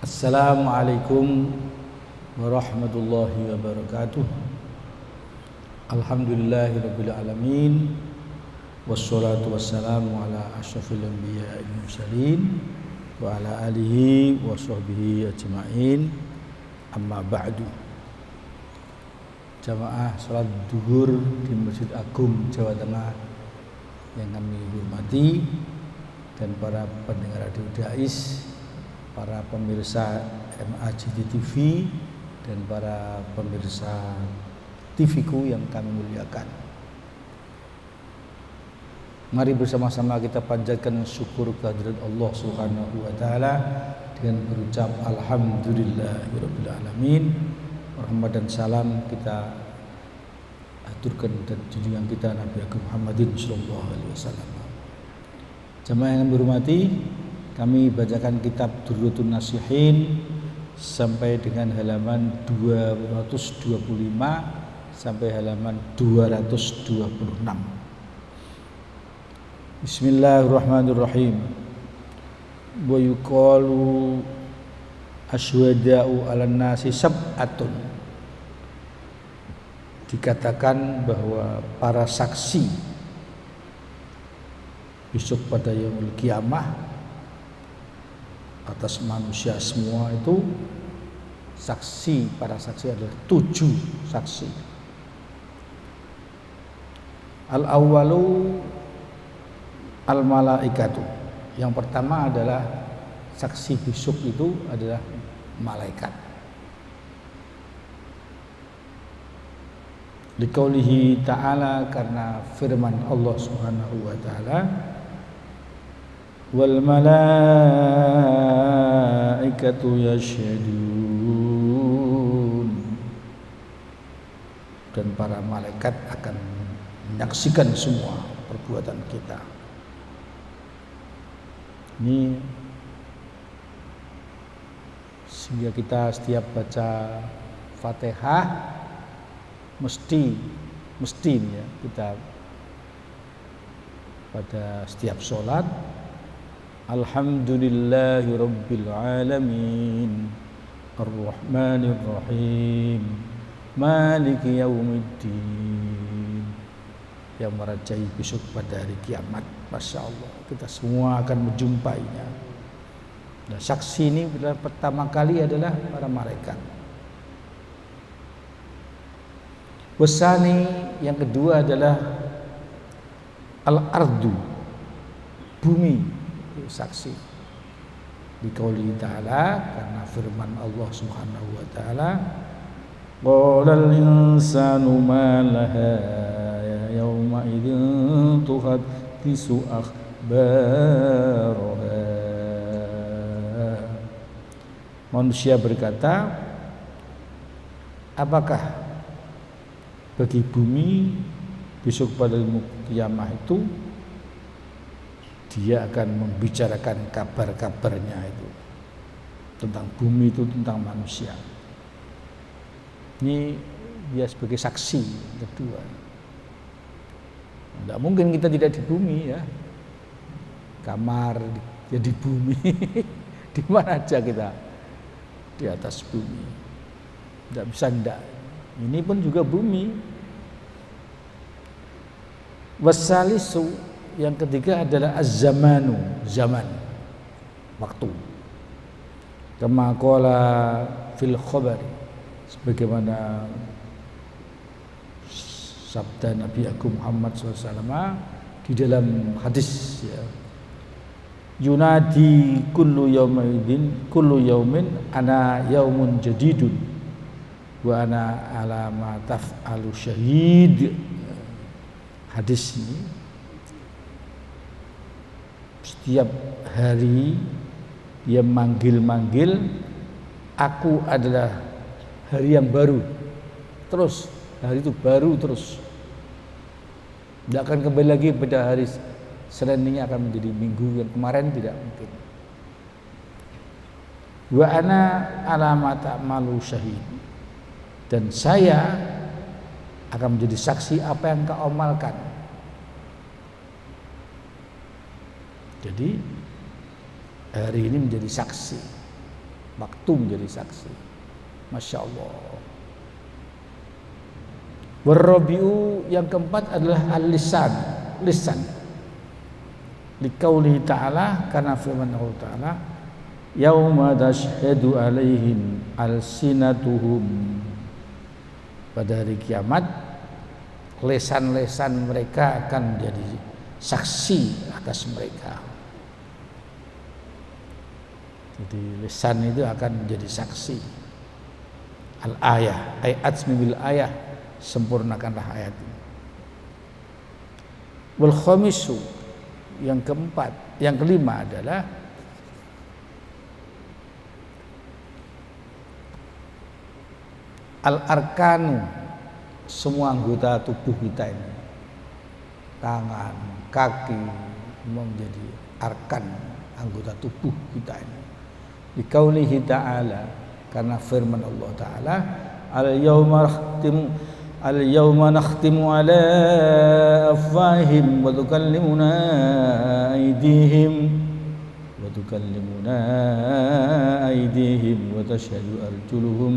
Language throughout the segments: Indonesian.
Assalamualaikum warahmatullahi wabarakatuh. Alhamdulillahirabbil alamin. Wassalatu wassalamu ala asyrafil anbiya'i wal mursalin wa ala alihi wa sahbihi ajma'in. Amma ba'du. Jamaah salat zuhur di Masjid Agung Jawa Tengah yang kami hormati, dan para pendengar Radio Dais, para pemirsa MAJD TV, dan para pemirsa TV-ku yang kami muliakan. Mari bersama-sama kita panjatkan syukur kehadirat Allah Subhanahu wa taala dengan berucap alhamdulillahirabbil alamin. Rahmat dan salam kita aturkan dan junjungan kita Nabi Agung Muhammadin sallallahu alaihi wasallam. Jamaah yang berhormati, kami bacakan kitab Durratun Nasihin sampai dengan halaman 225 sampai halaman 226. Bismillahirrahmanirrahim. Wa yuqalu asyhada'u 'alan nasi sab'atun. Dikatakan bahwa para saksi besok pada yaumul kiamah atas manusia semua itu saksi, para saksi adalah 7 saksi. Al-awwalu al-malaikatu. Yang pertama adalah saksi besok itu adalah malaikat. Liqaulihi ta'ala, karena firman Allah Subhanahu wa taala, wal malaikatu yashhadun, dan para malaikat akan menyaksikan semua perbuatan kita. Ini sehingga kita setiap baca Fatihah mesti ya, kita pada setiap sholat alhamdulillahi rabbil alamin ar-rahmanir rahim maliki yaumiddin, yang merajai besok pada hari kiamat. Masya Allah, kita semua akan menjumpainya. Nah, saksi ini pertama kali adalah para malaikat. Wasani, yang kedua adalah al-ardu, bumi, saksi. Dikauli ta'ala, karena firman Allah Subhanahu wa taala, qalal insanu ma laha yauma idzin tuhaddisu akhbaraha. Manusia berkata, apakah bagi bumi besok pada kiamah itu dia akan membicarakan kabar-kabarnya itu tentang bumi, itu tentang manusia. Ini dia sebagai saksi kedua. Tidak mungkin kita tidak di bumi ya, kamar ya di bumi. Di mana aja kita di atas bumi, tidak bisa tidak. Ini pun juga bumi. Wasalisu, yang ketiga adalah az-zamanu, zaman, waktu. Kama qala fil khabari, sebagaimana sabda Nabi Agung Muhammad SAW di dalam hadis ya, yunadi kullu yaumin ana yaumun jadidun wa ana ala ma taf'alu syahid. Hadis ini, setiap hari dia manggil-manggil, aku adalah hari yang baru. Terus hari itu baru terus, tidak akan kembali lagi pada hari Senin ini akan menjadi minggu yang kemarin, tidak mungkin. Wa ana ala ma ta'malu syahid, dan saya akan menjadi saksi apa yang kau amalkan. Jadi hari ini menjadi saksi. maktum jadi saksi. Masya Allah. Warabi'u yang keempat adalah al-lisan, lisan. Liqaulihi ta'ala, karena firman Allah Ta'ala, yauma tashhadu alaihim alsinatuhum, pada hari kiamat lesan-lesan mereka akan menjadi saksi atas mereka. Jadi lisan itu akan menjadi saksi. Al-ayah, ayat bil ayah, sempurnakanlah ayat ini. Wal khamisu, yang keempat, yang kelima adalah al-arkanu, semua anggota tubuh kita ini, tangan, kaki, menjadi arkan anggota tubuh kita ini. Liqaulihi ta'ala, karena firman Allah Ta'ala, al-yawma nakhtimu ala afwahihim wa tukallimuna aydihim wa tashhadu arjuluhum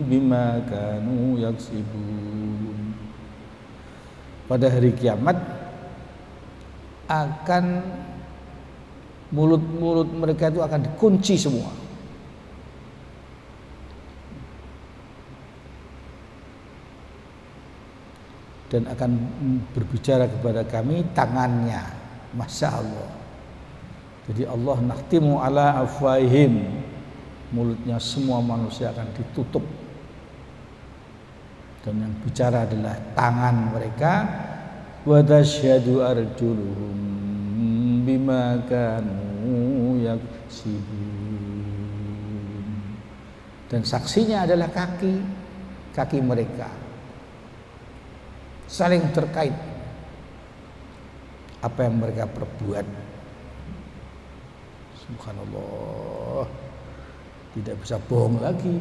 bima kanu yaksibun. Pada hari kiamat akan mulut-mulut mereka itu akan dikunci semua. Dan akan berbicara kepada kami tangannya. Masya Allah. Jadi Allah nakhtimu ala afwahihim, mulutnya semua manusia akan ditutup. Dan yang bicara adalah tangan mereka. Wa tasyhadu arjuluhum bima kanu yaksibun. Dan saksinya adalah kaki mereka. Saling terkait apa yang mereka perbuat. Subhanallah, tidak bisa bohong lagi.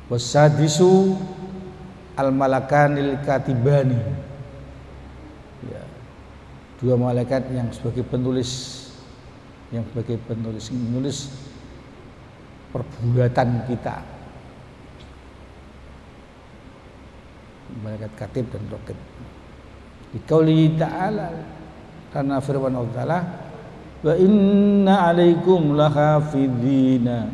Wasadisu al-malakanil katibani, ya, dua malaikat yang sebagai penulis, menulis perbuatan kita. Malaikat katib dan raqib. Liqaulihi ta'ala, karena firman Allah Ta'ala, wa inna alaikum lahafidhina,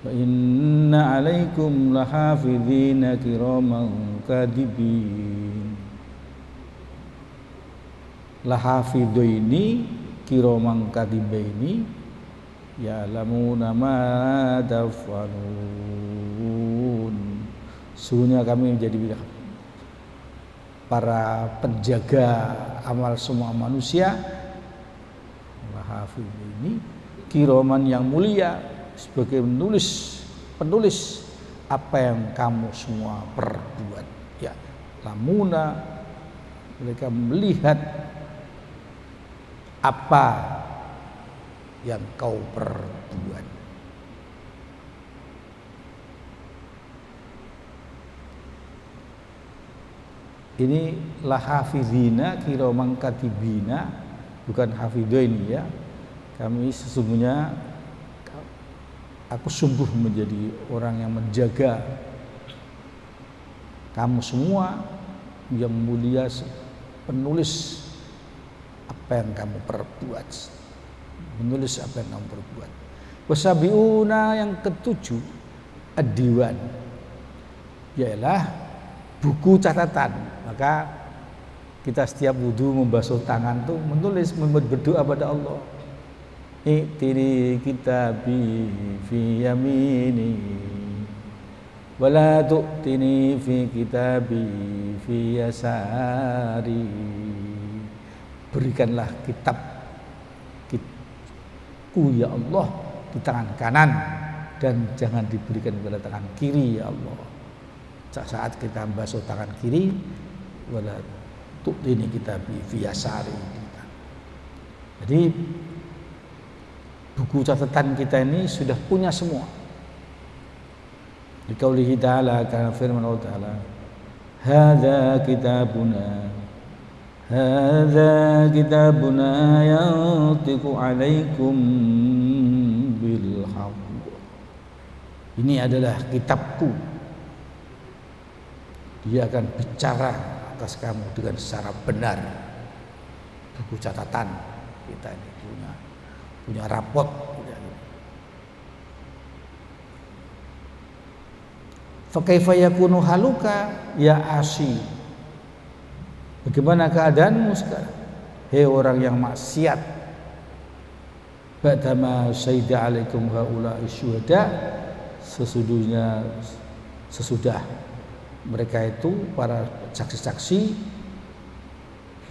wa inna alaikum lahafidhina kiraman katibin. Lahafidhaini kiraman katibaini ya'lamuna ma taf'alun. Sesungguhnya kami menjadi para penjaga amal semua manusia. Lahafidh ini kiroman yang mulia, sebagai penulis apa yang kamu semua perbuat. Ya, lamuna, mereka melihat apa yang kau perbuat. Ini lahafidhina kiraman katibina, bukan hafidhaini ya. Kami sesungguhnya, aku sungguh menjadi orang yang menjaga kamu semua yang mulia, penulis apa yang kamu perbuat, menulis apa yang kamu perbuat. Wasabiuna, yang ketujuh, ad-diwan, ialah buku catatan. Maka kita setiap wudu membasuh tangan tuh menulis, berdoa pada Allah. I'tini kitabi fi yamini wala tu'tini fi kitabi fi yasari. Berikanlah kitabku ya Allah di tangan kanan, dan jangan diberikan pada tangan kiri ya Allah. Saat kita basuh tangan kiri, wala tu'tini kitabi fi yasari. Jadi buku catatan kita ini sudah punya semua. Liqaulihi ta'ala, karena firman Allah Ta'ala, hadza kitabuna yantiqu alaikum bil haqq. Ini adalah kitabku. Dia akan bicara atas kamu dengan secara benar. Buku catatan kita ini punya rapot. Fa kaifa yakunu haluka ya asi? Bagaimana keadaanmu sekarang? Hei orang yang maksiat. Ba'dama syahida alaikum haula'i syuhada, sesudah mereka itu para saksi-saksi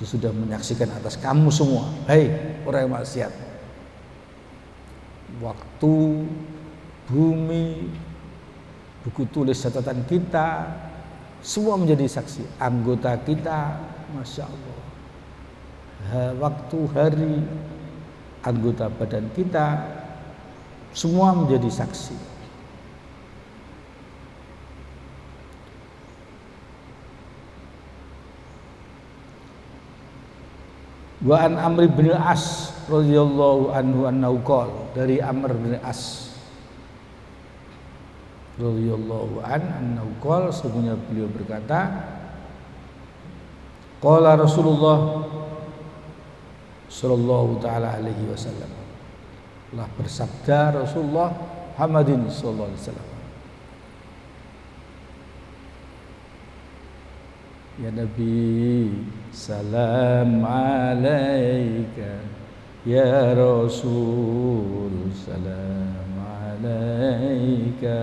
sudah menyaksikan atas kamu semua. Hei orang yang maksiat. Waktu, bumi, buku tulis catatan kita, semua menjadi saksi. Anggota kita, Masya Allah, waktu, hari, anggota badan kita, semua menjadi saksi. Wa an Amr bin As radhiyallahu anhu annahu qala, dari Amr bin As radhiyallahu anhu qala, sesungguhnya beliau berkata, qala Rasulullah sallallahu taala alaihi wasallam, telah bersabda Rasulullah Muhammadin sallallahu alaihi wasallam, ya Nabi, salam alaika ya Rasul, salam alaika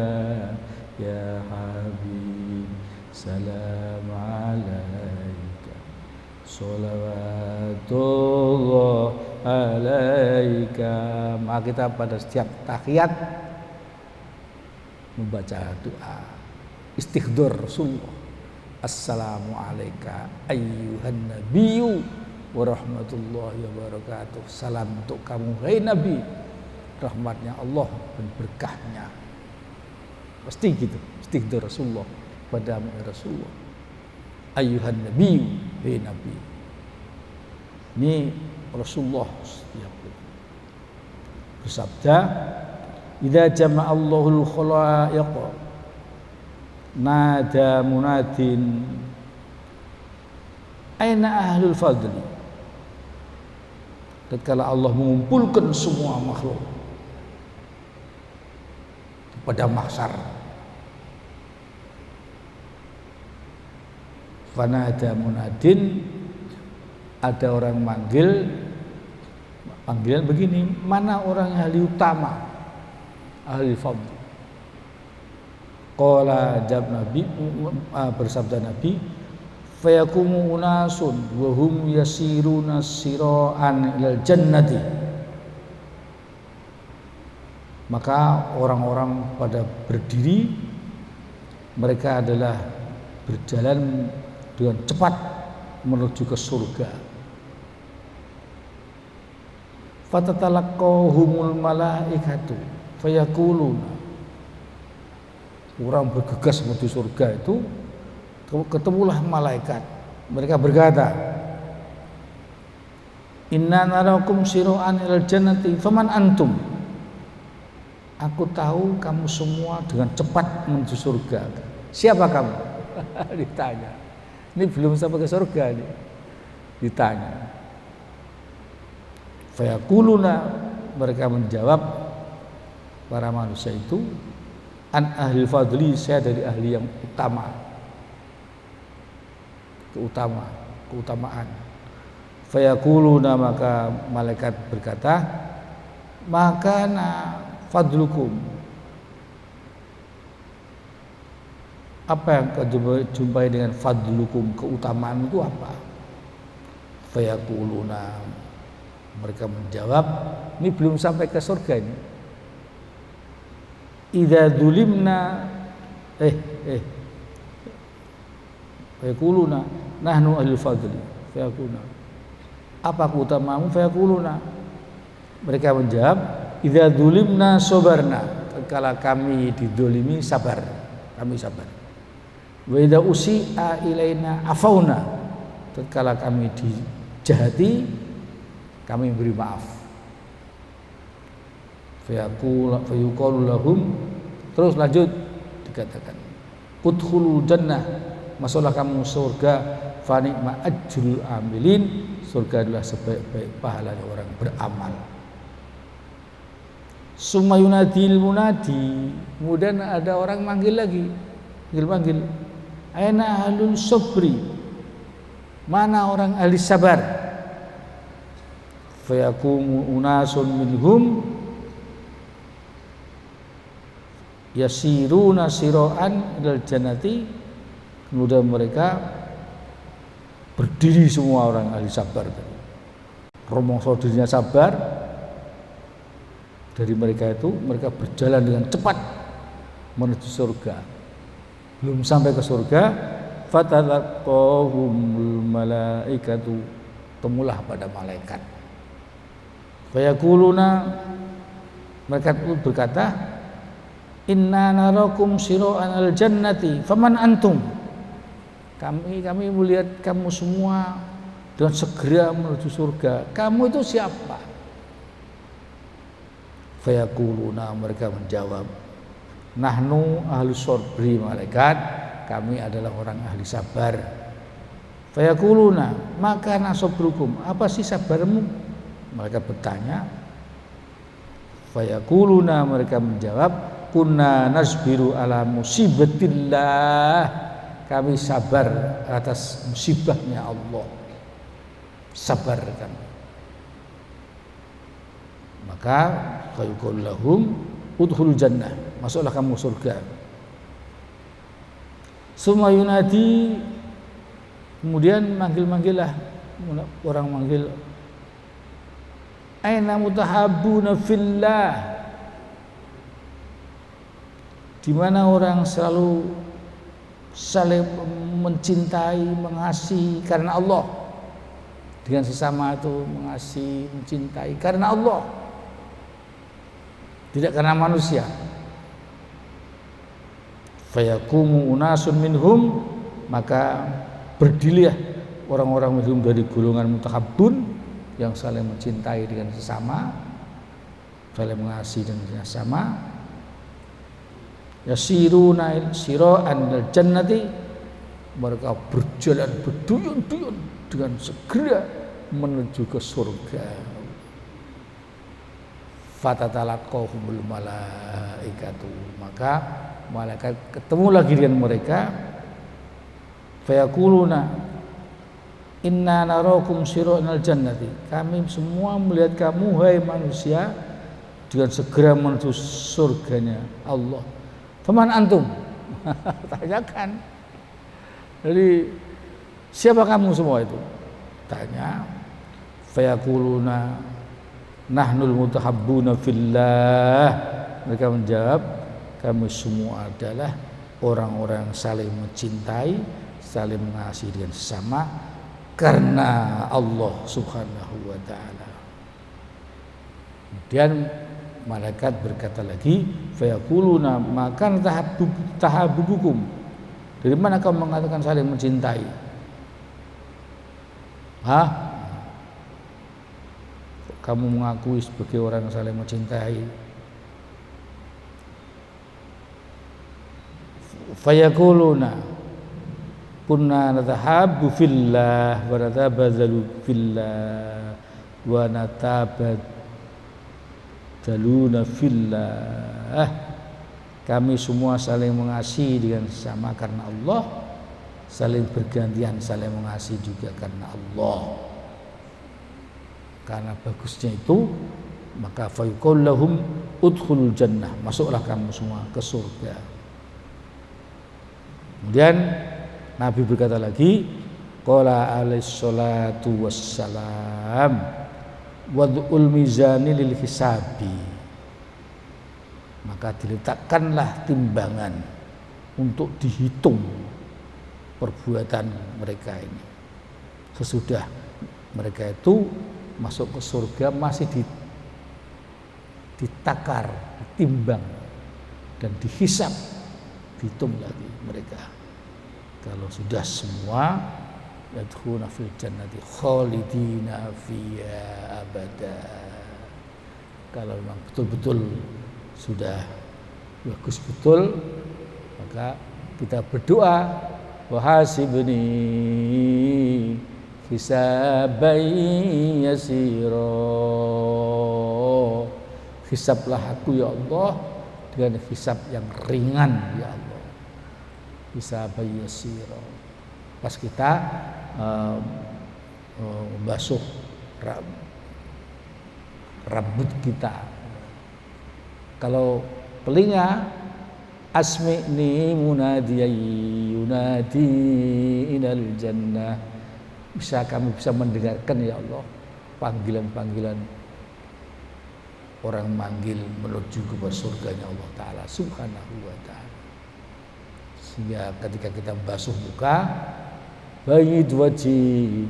ya Habib, salam alaika, sholawatullah alaika. Maka kita pada setiap tahiyat membaca doa istighfar Rasulullah, assalamu alayka ayyuhan nabiyyu wa rahmatullahi wa barakatuh. Salam untuk kamu hai Nabi, rahmatnya Allah dan berkahnya. Pasti gitu, istighfar Rasulullah pada Rasulullah. Ayyuhan nabiyyu, hai Nabi. Ini Rasulullah setiap bersabda, idza jama'allahul khalaiq nada munadin aina ahlul fadli. Tatkala Allah mengumpulkan semua makhluk pada mahsyar, fanada munadin, ada orang manggil, panggilan begini, mana orang yang ahli utama, ahli fadli. Qala jawab Nabi, bersabda Nabi, fayakumu unasun wa hum yasiruna siraan ilal jannati. Maka orang-orang pada berdiri, mereka adalah berjalan dengan cepat menuju ke surga. Fatatalaqahumul malaikatu fayakuluna, orang bergegas menuju surga itu, ketemulah malaikat. Mereka berkata, inna narakum siro'an ilal jannati faman antum. Aku tahu kamu semua dengan cepat menuju surga. Siapa kamu? Ditanya. Ini belum sampai ke surga nih. Ditanya. Fayakuluna, mereka menjawab, para manusia itu, an ahli fadli, saya dari ahli yang utama, keutamaan. Fayakuluna, maka malaikat berkata, makana fadlukum, apa yang kau jumpai dengan fadlukum, keutamaan itu apa? Fayakuluna, mereka menjawab, ini belum sampai ke surga ini. Idza dulimna fayakuluna nahnu ahlul fadli. Fayakuluna, apa keutamaanmu? Fayakuluna, mereka menjawab, idza dulimna sabarna, tatkala kami didolimi sabar, kami sabar. Wa idza usi'a ilaina afauna, tatkala kami dijahati kami beri maaf. fayuqalu lahum, terus lanjut dikatakan udkhulul jannah, masuklah kamu surga, fa ni'ma ajrul amilin, surga adalah sebaik-baik pahala orang beramal. Summa yunadil munadi, kemudian ada orang manggil lagi, manggil, aina ahlul sabri, mana orang ahli sabar? Fayaqumu unasun minhum yasiruna siraan ilal jannati, kemudian mereka berdiri semua orang ahli sabar, rombong dirinya sabar. Dari mereka itu, mereka berjalan dengan cepat menuju surga. Belum sampai ke surga, fatalaqahumul malaikatu, temulah pada malaikat. Fayaquluna, mereka itu berkata, inna narakum sira'an al-jannati faman antum, kami melihat kamu semua dan segera menuju surga, kamu itu siapa? Fayaquluna, mereka menjawab, nahnu ahlus sabri, malaikat, kami adalah orang ahli sabar. Fayaquluna, maka nasabrukum, apa sih sabarmu? Mereka bertanya. Fayaquluna, mereka menjawab, kunna nasbiru ala musibatillah, kami sabar atas musibahnya Allah, sabar kami. Maka fayuqul lahum udkhulul jannah, masuklah kamu surga. Summa yunadi, kemudian manggil-manggillah, orang manggil, aina mutahabbuna fillah, di mana orang selalu saling mencintai, mengasihi karena Allah, dengan sesama itu mengasihi, mencintai karena Allah, tidak karena manusia. Fayaqumu unasun minhum, maka berdirilah orang-orang minhum dari golongan mutahabbun, yang saling mencintai dengan sesama, saling mengasihi dengan sesama. Yasiruna sira'an al-jannati, mereka berjalan berduyun-duyun dengan segera menuju ke surga. Fatatalaqahumul malaikatu, maka malaikat ketemu lagi dengan mereka. Fayaquluna inna narakum sira'al jannati, kami semua melihat kamu hai manusia dengan segera menuju surganya Allah. Faman antum, tanyakan, jadi siapa kamu semua itu? Tanya. Fayaquluna nahnul mutahabbuna fillah, mereka menjawab, kami semua adalah orang-orang saling mencintai, saling mengasihi dengan sesama karena Allah Subhanahu wa taala. Kemudian malaikat berkata lagi, fayaquluna maka tahabbubukum, dari mana kamu mengatakan saling mencintai? Kamu mengakui sebagai orang yang saling mencintai. Fayaquluna kunna natahabbu fillah wa natabadzalu fillah wa natabadzaluna fillah, kami semua saling mengasihi dengan sesama karena Allah, saling bergantian saling mengasihi juga karena Allah. Karena bagusnya itu, maka fayuqul lahum udkhulul jannah, masuklah kamu semua ke surga. Kemudian Nabi berkata lagi, qala alaihi salatu wassalam wad'ul mizani lil hisabi, maka diletakkanlah timbangan untuk dihitung perbuatan mereka ini. Sesudah mereka itu masuk ke surga masih ditakar, ditimbang dan dihisap, dihitung lagi mereka. Kalau sudah semua, yadkhuluna fil jannati khalidina fiha abada, Kalau memang betul-betul sudah bagus betul, maka kita berdoa, wahasibni hisaban yasira, hisablah aku ya Allah dengan hisab yang ringan ya Allah, hisaban yasira. Pas kita membasuh rambut kita. Kalau telinga, asmi'ni munadiyai yunadi inal jannah, kami bisa mendengarkan ya Allah panggilan-panggilan orang manggil menuju ke surganya Allah Ta'ala subhanahu wa ta'ala. Sehingga ketika kita membasuh muka, bayyid wajhi,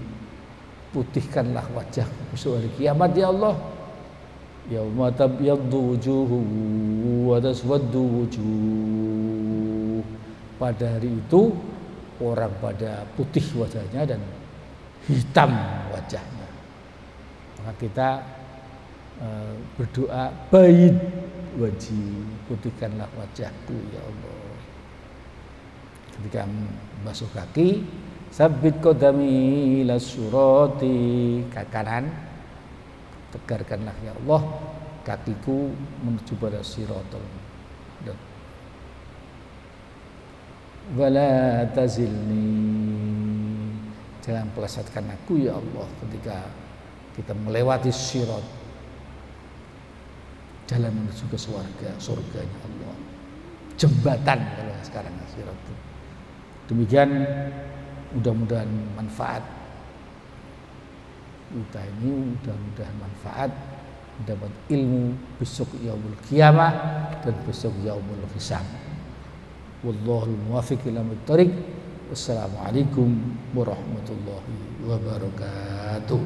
putihkanlah wajah besok hari kiamat ya Allah. Yauma tabyaddu wujuhu wa taswaddu wujuh. Pada hari itu orang pada putih wajahnya dan hitam wajahnya. Maka kita berdoa, bayyid wajhi, putihkanlah wajahku ya Allah. Ketika membasuh kaki, sabbit qadami ila surati, kaki kanan tegarkanlah ya Allah kakiku menuju pada siratal. Wala tazilni, jangan pelesatkan aku ya Allah ketika kita melewati sirat, jalan menuju ke surganya Allah, jembatan kalau sekarang sirat itu. Demikian, mudah-mudahan manfaat kita ini, mudah-mudahan manfaat, mendapat ilmu besok yaumul qiyamah dan besok yaumul hisab. Wallahul muwaffiq ila thoriq. Wassalamualaikum warahmatullahi wabarakatuh.